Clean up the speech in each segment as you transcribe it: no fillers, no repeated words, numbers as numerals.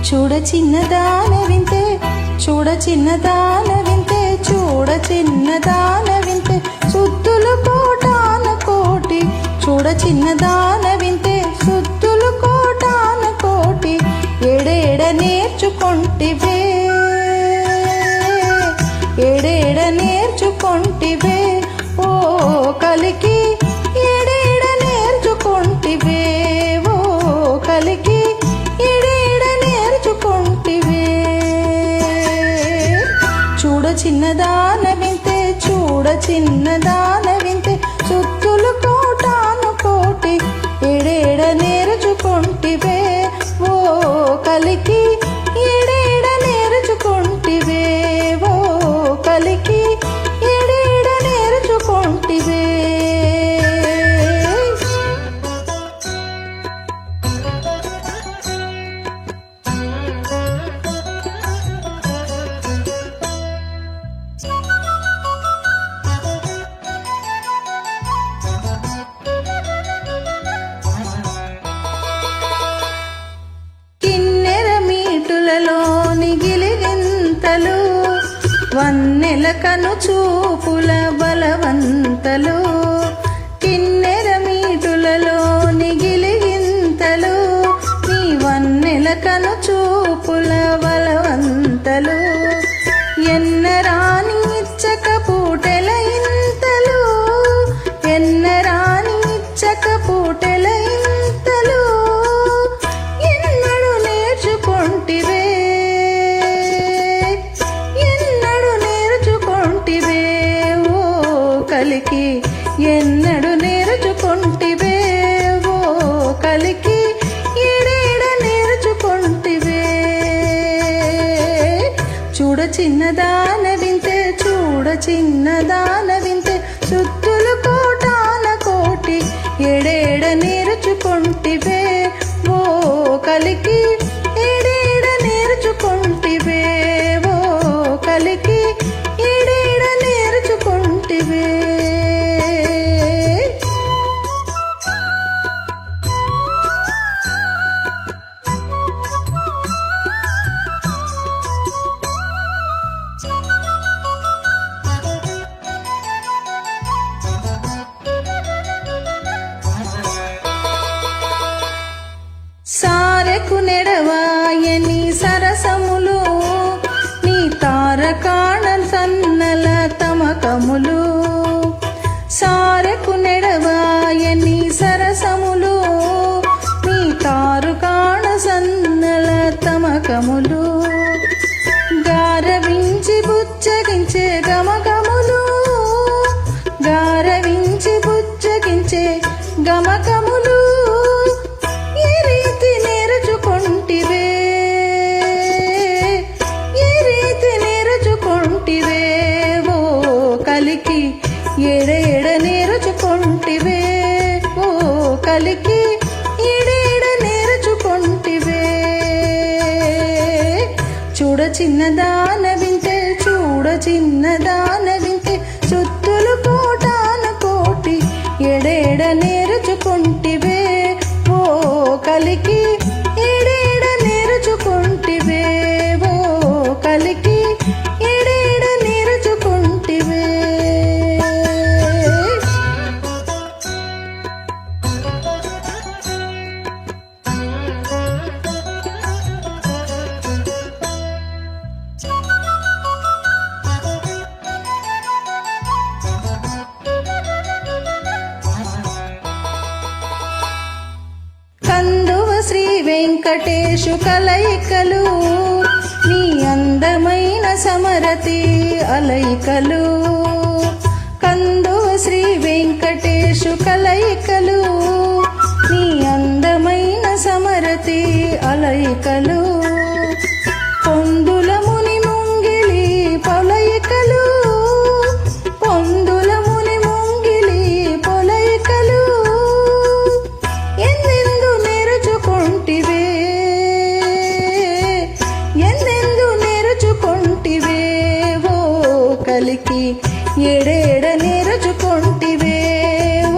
చూడ చిన్నదాన వింతే, చూడ చిన్నదాన వింతే, చూడ చిన్నదాన వింతే, సుత్తులు కోటాన కోటి. చూడ చిన్నదాన వింతే, సుత్తులు కోటాన కోటి. ఏడేడ నేర్చుకొంటివే, ఏడేడ నేర్చుకొంటివే, ఓ కలికి ఏడేడ నేర్చుకొంటివే, ఓ కలికి చిన్నదాన వింతే, చూడ చిన్నదాన వింతే, సుత్తులు కోటాను కోటి. ఏడేడ నేర్చుకొంటివే, ఓ కలికి ఏడేడ నేర్చుకొంటివే, ఓ కలికి ఏడేడ నేర్చుకొంటివే. గిలిగింతలు వన్నెల కను చూపుల బలవంతలు. కిన్నెర మీటులలో గిలిగింతలు నీ వన్నెల కను చూపుల బలవంతలు. ఎన్నరాని ఇచ్చక పూటెల ఇంతలు, ఎన్నరాని ఇచ్చక పూటెల ఇంతలు. ఎన్నడు నేర్చుకొంటివే, ఎన్నడు నేర్చుకొంటివే, ఓ కలికి ఎన్నడు నేర్చుకొంటివే, ఓ కలికి ఏడేడ నేర్చుకొంటివే. చూడ చిన్నదాన వింతే, చూడ చిన్నదాన వింతే, సుత్తులు కోటాన కోటి. ఏడేడ నేర్చుకొంటివే, ఓ కలికి ఏడేడ నేర్చుకొంటివే, ఓ కలికి ఏడేడ నేర్చుకొంటివే. సారెకు నెడవాయని సరసములు నీ తారకాణ సన్నల తమకములు. సారెకు నెడవాయని సరసములు నీ తారుకాణ సన్నల తమకములు. గారవించి బుచ్చగించే గమకములు, గారవించి బుచ్చగించే గమకములు. ఏ రీతి నేర్చుకొంటివే, ఏ రీతి నేర్చుకొంటివే, ఓ కలికి ఏడేడ నేర్చుకొంటివే, ఓ కలికి ఏడేడ నేర్చుకొంటివే. చూడ చిన్నదాన వింతే, చూడ చిన్నదాన వింతే, సుత్తులు కోటాన కోటి. ఏడేడ నేర్చుకొంటివే, ఓ కలికి ఏడేడ నేర్చుకొంటివే, ఓ కలికి ఏడేడ నేర్చుకొంటివే. కందువ శ్రీ వెంకటేశు కలయికలు నీ అందమైన సమరతి అలయికలు. కందువ శ్రీ వెంకటేశు కలయికలు నీ అందమైన సమరతి అలయికలు. పొందుల ముని ముంగిలి పొలయికలు, కలికి ఎడేడ నేర్చుకొంటివే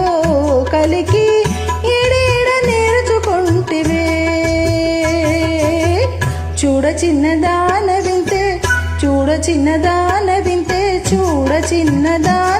ఓ కలికి ఎడేడ నేర్చుకొంటివే చూడ చిన్నదాన వింతే చూడ చిన్నదాన వింతే చూడ చిన్నదాన